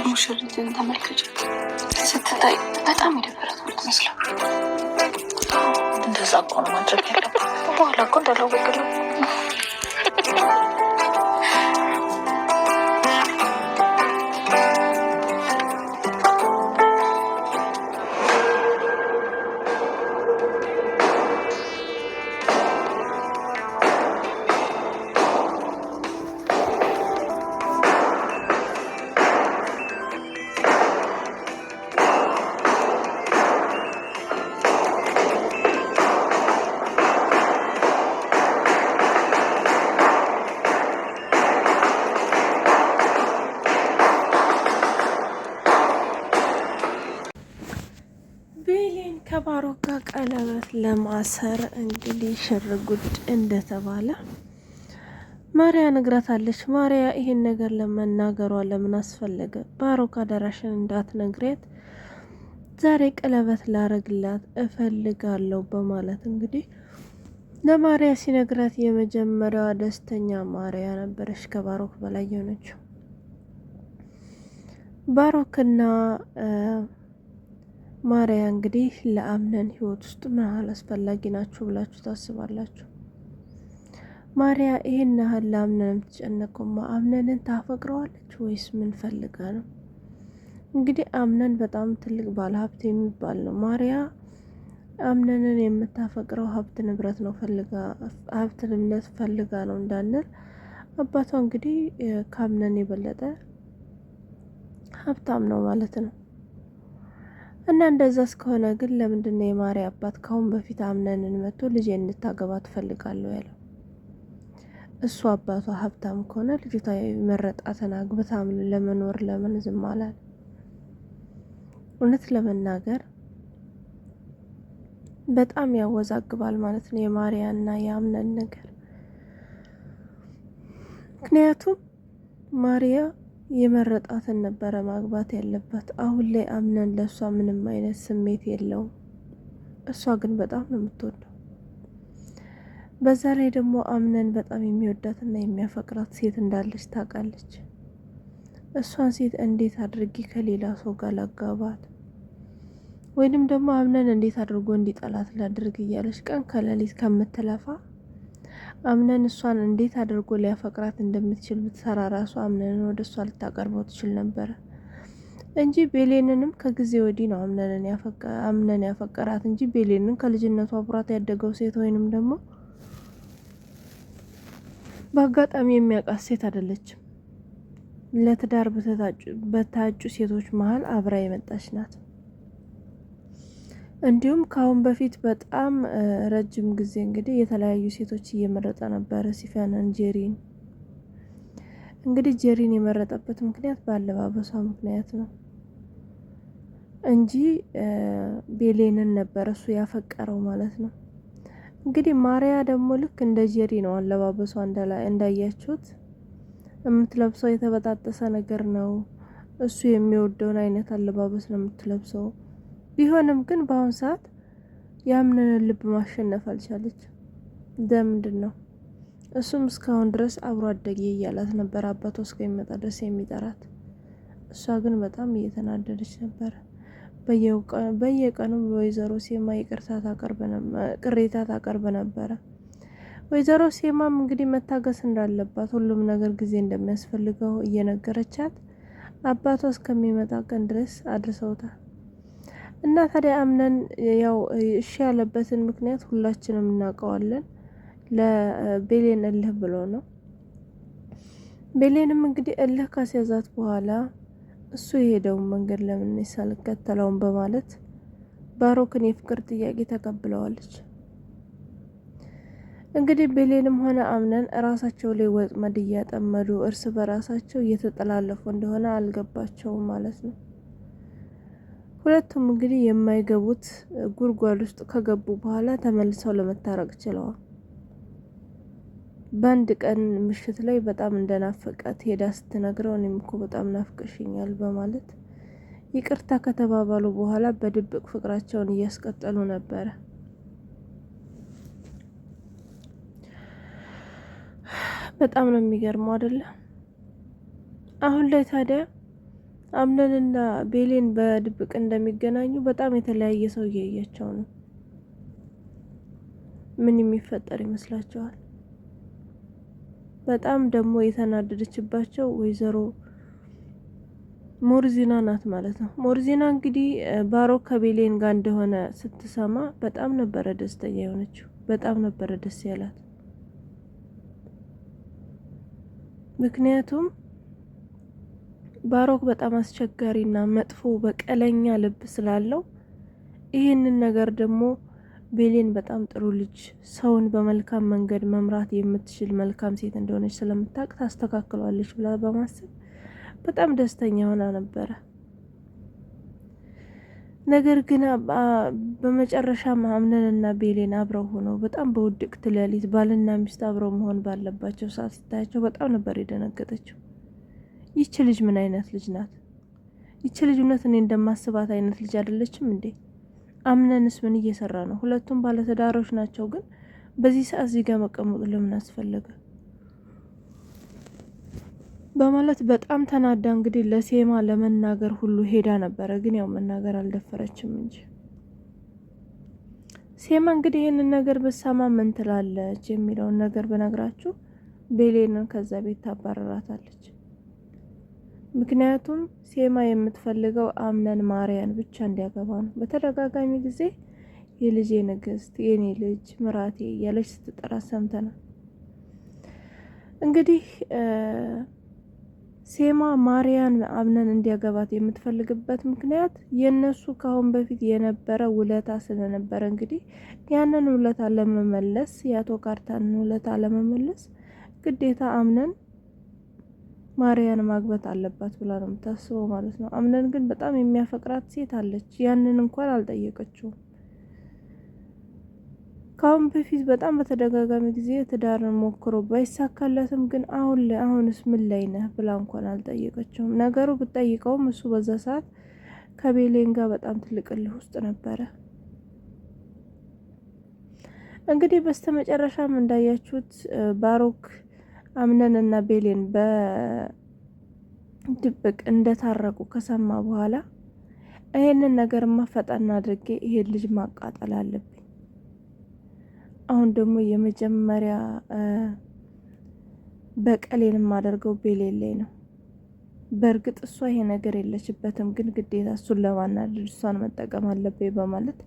ሙሽሪትን ተመልከች። ስትታይ በጣም የደበራት ነው ትመስለው። እንደዛ እኮ ነው ማድረግ ያለባት። በኋላ እኮ እንዳላወቅለው ከባሮክ ጋር ቀለበት ለማሰር እንግዲህ ሽርጉድ እንደተባለ ማርያ ነግራታለች። ማርያ ይሄን ነገር ለመናገሯ ለምን አስፈለገ? ባሮክ አደራሽን እንዳትነግሬት ዛሬ ቀለበት ላረግላት እፈልጋለሁ በማለት እንግዲህ ለማርያ ሲነግራት የመጀመሪያዋ ደስተኛ ማርያ ነበረች ከባሮክ በላይ የሆነችው። ባሮክና ማርያ እንግዲህ ለአምነን ህይወት ውስጥ ምን ያህል አስፈላጊ ናችሁ ብላችሁ ታስባላችሁ? ማርያ ይሄን ያህል ለአምነን የምትጨነቀውማ አምነንን ታፈቅረዋለች ወይስ ምን ፈልጋ ነው? እንግዲህ አምነን በጣም ትልቅ ባለ ሀብት የሚባል ነው። ማርያ አምነንን የምታፈቅረው ሀብት ንብረት ነው ሀብት ንብረት ፈልጋ ነው እንዳንል አባቷ እንግዲህ ከአምነን የበለጠ ሀብታም ነው ማለት ነው። እና እንደዛ እስከሆነ ግን ለምንድነው የማርያ አባት ካሁን በፊት አምነንን መጥቶ ልጄ እንድታገባ ትፈልጋለሁ ያለው? እሱ አባቷ ሀብታም ከሆነ ልጅቷ የመረጣትን አግብታ ለመኖር ለምን ዝም አላል? እውነት ለመናገር በጣም ያወዛግባል ማለት ነው የማርያና የአምነን ነገር። ምክንያቱም ማርያ የመረጣትን ነበረ ማግባት ያለባት። አሁን ላይ አምነን ለሷ ምንም አይነት ስሜት የለውም። እሷ ግን በጣም ነው የምትወደው። በዛ ላይ ደግሞ አምነን በጣም የሚወዳትና የሚያፈቅራት ሴት እንዳለች ታውቃለች። እሷን ሴት እንዴት አድርጊ ከሌላ ሰው ጋር ላጋባት ወይንም ደግሞ አምነን እንዴት አድርጎ እንዲጠላት ላድርግ እያለች ቀን ከሌሊት ከምትለፋ አምነን እሷን እንዴት አድርጎ ሊያፈቅራት እንደምትችል ብትሰራ ራሱ አምነንን ወደ እሷ ልታቀርበው ትችል ነበረ እንጂ ቤሌንንም ከጊዜ ወዲህ ነው አምነን ያፈቀራት እንጂ ቤሌንን ከልጅነቷ አብሯት ያደገው ሴት ወይንም ደግሞ በአጋጣሚ የሚያውቃት ሴት አይደለችም። ለትዳር በታጩ ሴቶች መሀል አብራ የመጣች ናት። እንዲሁም ካሁን በፊት በጣም ረጅም ጊዜ እንግዲህ የተለያዩ ሴቶች እየመረጠ ነበር ሲፈናን ጄሪን። እንግዲህ ጄሪን የመረጠበት ምክንያት ባለባበሷ ምክንያት ነው እንጂ ቤሌንን ነበር እሱ ያፈቀረው ማለት ነው። እንግዲህ ማርያ ደግሞ ልክ እንደ ጄሪ ነው አለባበሷ እንዳያችሁት የምትለብሰው የተበጣጠሰ ነገር ነው። እሱ የሚወደውን አይነት አለባበስ ነው የምትለብሰው። ቢሆንም ግን በአሁን ሰዓት ያምነንን ልብ ማሸነፍ አልቻለች። ለምንድን ነው? እሱም እስካሁን ድረስ አብሮ አደጌ እያላት ነበር አባቷ እስከሚመጣ ድረስ የሚጠራት። እሷ ግን በጣም እየተናደደች ነበር። በየቀኑ ወይዘሮ ሴማ ቅሬታ ታቀርብ ነበረ። ወይዘሮ ሴማም እንግዲህ መታገስ እንዳለባት ሁሉም ነገር ጊዜ እንደሚያስፈልገው እየነገረቻት አባቷ እስከሚመጣ ቀን ድረስ አድርሰውታል። እና ታዲያ አምነን ያው እሺ ያለበትን ምክንያት ሁላችንም እናውቀዋለን። ለቤሌን እልህ ብሎ ነው። ቤሌንም እንግዲህ እልህ ካስያዛት በኋላ እሱ የሄደውን መንገድ ለምን ሳልከተለውም በማለት ባሮክን የፍቅር ጥያቄ ተቀብለዋለች። እንግዲህ ቤሌንም ሆነ አምነን ራሳቸው ላይ ወጥመድ እያጠመዱ እርስ በራሳቸው እየተጠላለፉ እንደሆነ አልገባቸውም ማለት ነው። ሁለቱም እንግዲህ የማይገቡት ጉድጓድ ውስጥ ከገቡ በኋላ ተመልሰው ለመታረቅ ችለዋል። በአንድ ቀን ምሽት ላይ በጣም እንደናፈቃት ሄዳ ስትነግረው እኔም እኮ በጣም ናፍቀሽኛል በማለት ይቅርታ ከተባባሉ በኋላ በድብቅ ፍቅራቸውን እያስቀጠሉ ነበረ። በጣም ነው የሚገርመው አይደለ? አሁን ላይ ታዲያ አምነንና ቤሌን በድብቅ እንደሚገናኙ በጣም የተለያየ ሰው እያያቸው ነው። ምን የሚፈጠር ይመስላችኋል? በጣም ደግሞ የተናደደችባቸው ወይዘሮ ሞርዚና ናት ማለት ነው። ሞርዚና እንግዲህ ባሮክ ከቤሌን ጋር እንደሆነ ስትሰማ በጣም ነበረ ደስተኛ የሆነችው። በጣም ነበረ ደስ ያላት። ምክንያቱም ባሮክ በጣም አስቸጋሪና መጥፎ በቀለኛ ልብ ስላለው ይህንን ነገር ደግሞ ቤሌን በጣም ጥሩ ልጅ፣ ሰውን በመልካም መንገድ መምራት የምትችል መልካም ሴት እንደሆነች ስለምታውቅ ታስተካክሏለች ብላ በማሰብ በጣም ደስተኛ ሆና ነበረ። ነገር ግን በመጨረሻ አምነንና ቤሌን አብረው ሆነው በጣም በውድቅት ሌሊት ባልና ሚስት አብረው መሆን ባለባቸው ሰዓት ስታያቸው በጣም ነበር የደነገጠችው። ይቺ ልጅ ምን አይነት ልጅ ናት? ይቺ ልጅ እውነት እኔ እንደማስባት አይነት ልጅ አይደለችም እንዴ? አምነንስ ምን እየሰራ ነው? ሁለቱም ባለትዳሮች ናቸው። ግን በዚህ ሰዓት እዚህ ጋር መቀመጡ ለምን አስፈለገ? በማለት በጣም ተናዳ እንግዲህ ለሴማ ለመናገር ሁሉ ሄዳ ነበረ። ግን ያው መናገር አልደፈረችም እንጂ ሴማ እንግዲህ ይህንን ነገር በሰማ ምን ትላለች የሚለውን ነገር በነግራችሁ ቤሌንን ከዛ ቤት ታባረራታለች። ምክንያቱም ሴማ የምትፈልገው አምነን ማርያን ብቻ እንዲያገባ ነው። በተደጋጋሚ ጊዜ የልጄ ንግስት፣ የኔ ልጅ፣ ምራቴ ያለች ስትጠራ ሰምተናል። እንግዲህ ሴማ ማርያን አምነን እንዲያገባት የምትፈልግበት ምክንያት የነሱ ካሁን በፊት የነበረ ውለታ ስለነበረ እንግዲህ ያንን ውለታ ለመመለስ የአቶ ካርታንን ውለታ ለመመለስ ግዴታ አምነን ማርያን ማግባት አለባት ብላ ነው የምታስበው ማለት ነው። አምነን ግን በጣም የሚያፈቅራት ሴት አለች። ያንን እንኳን አልጠየቀችውም። ካሁን በፊት በጣም በተደጋጋሚ ጊዜ ትዳርን ሞክሮ ባይሳካለትም ግን አሁንስ ምን ላይ ነህ ብላ እንኳን አልጠየቀችውም። ነገሩ ብትጠይቀውም እሱ በዛ ሰዓት ከቤሌን ጋር በጣም ትልቅ እልህ ውስጥ ነበረ። እንግዲህ በስተመጨረሻም እንዳያችሁት ባሮክ አምነን እና ቤሌን በድብቅ እንደታረቁ ከሰማ በኋላ ይሄንን ነገር ማፈጣና አድርጌ ይሄን ልጅ ማቃጠል አለብኝ። አሁን ደግሞ የመጀመሪያ በቀሌን የማደርገው ቤሌን ላይ ነው። በእርግጥ እሷ ይሄ ነገር የለችበትም፣ ግን ግዴታ እሱን ለማናደድ እሷን መጠቀም አለብኝ በማለት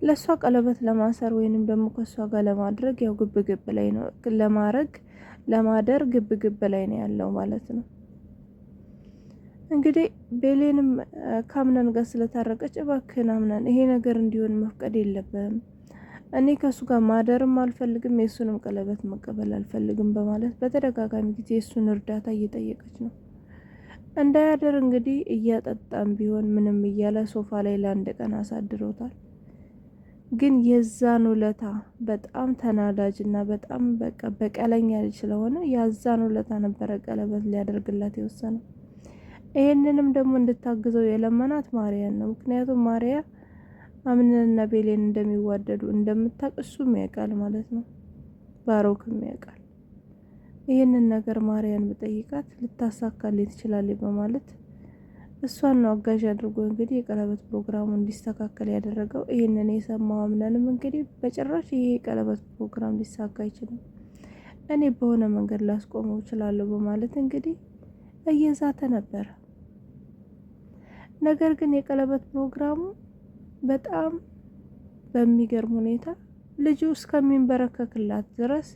ለእሷ ቀለበት ለማሰር ወይንም ደግሞ ከእሷ ጋር ለማድረግ ያው ግብ ላይ ነው ለማደር ግብ ላይ ነው ያለው ማለት ነው። እንግዲህ ቤሌንም ካምነን ጋር ስለታረቀች እባክህን አምነን ይሄ ነገር እንዲሆን መፍቀድ የለብህም፣ እኔ ከሱ ጋር ማደርም አልፈልግም፣ የሱንም ቀለበት መቀበል አልፈልግም በማለት በተደጋጋሚ ጊዜ እሱን እርዳታ እየጠየቀች ነው። እንዳያደር እንግዲህ እያጠጣም ቢሆን ምንም እያለ ሶፋ ላይ ለአንድ ቀን አሳድሮታል። ግን የዛን ውለታ በጣም ተናዳጅና በጣም በቀለኛ ልጅ ስለሆነ ያዛን ውለታ ነበረ ቀለበት ሊያደርግላት የወሰነው። ይሄንንም ደግሞ እንድታግዘው የለመናት ማርያን ነው። ምክንያቱም ማርያ አምነንና ቤሌን እንደሚዋደዱ እንደምታውቅ እሱም ያውቃል ማለት ነው። ባሮክም ያውቃል። ይሄንን ነገር ማርያን በጠይቃት ልታሳካልኝ ትችላለች በማለት እሷን ነው አጋዥ አድርጎ እንግዲህ የቀለበት ፕሮግራሙ እንዲስተካከል ያደረገው። ይሄንን የሰማው አምነንም እንግዲህ በጭራሽ ይሄ የቀለበት ፕሮግራም ሊሳካ አይችልም፣ እኔ በሆነ መንገድ ላስቆመው እችላለሁ በማለት እንግዲህ እየዛተ ነበር። ነገር ግን የቀለበት ፕሮግራሙ በጣም በሚገርም ሁኔታ ልጁ እስከሚንበረከክላት ድረስ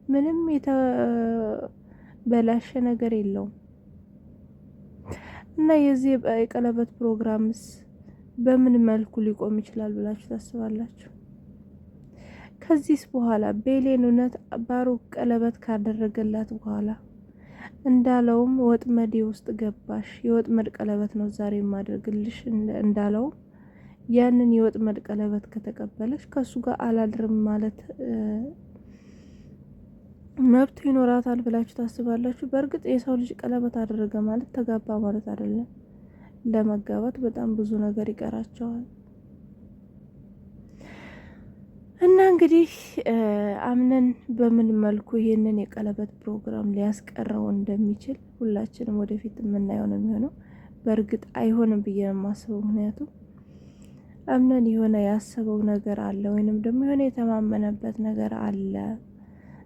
ምንም የተበላሸ ነገር የለውም። እና የዚህ የቀለበት ፕሮግራምስ በምን መልኩ ሊቆም ይችላል ብላችሁ ታስባላችሁ? ከዚህስ በኋላ ቤሌን እውነት ባሮክ ቀለበት ካደረገላት በኋላ እንዳለውም ወጥመዴ ውስጥ ገባሽ፣ የወጥመድ ቀለበት ነው ዛሬ የማደርግልሽ እንዳለው ያንን የወጥመድ ቀለበት ከተቀበለች ከሱ ጋር አላድርም ማለት መብቱ ይኖራታል ብላችሁ ታስባላችሁ? በእርግጥ የሰው ልጅ ቀለበት አደረገ ማለት ተጋባ ማለት አይደለም። ለመጋባት በጣም ብዙ ነገር ይቀራቸዋል። እና እንግዲህ አምነን በምን መልኩ ይሄንን የቀለበት ፕሮግራም ሊያስቀረው እንደሚችል ሁላችንም ወደፊት የምናየው ነው የሚሆነው። በእርግጥ አይሆንም ብዬ ነው የማስበው። ምክንያቱም አምነን የሆነ ያሰበው ነገር አለ ወይንም ደግሞ የሆነ የተማመነበት ነገር አለ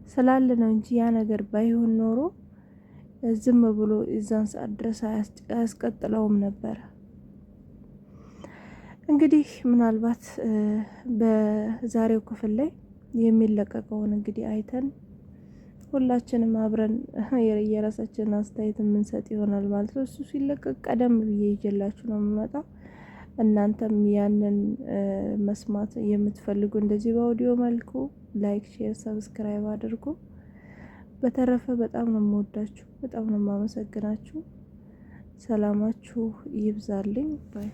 ስላለ ነው እንጂ ያ ነገር ባይሆን ኖሮ ዝም ብሎ እዛን ሰዓት ድረስ አያስቀጥለውም ነበረ። እንግዲህ ምናልባት በዛሬው ክፍል ላይ የሚለቀቀውን እንግዲህ አይተን ሁላችንም አብረን የራሳችንን አስተያየት የምንሰጥ ይሆናል ማለት ነው። እሱ ሲለቀቅ ቀደም ብዬ ይዤላችሁ ነው የምመጣው። እናንተም ያንን መስማት የምትፈልጉ እንደዚህ በአውዲዮ መልኩ ላይክ፣ ሼር፣ ሰብስክራይብ አድርጉ። በተረፈ በጣም ነው የምወዳችሁ፣ በጣም ነው የማመሰግናችሁ። ሰላማችሁ ይብዛልኝ ባይ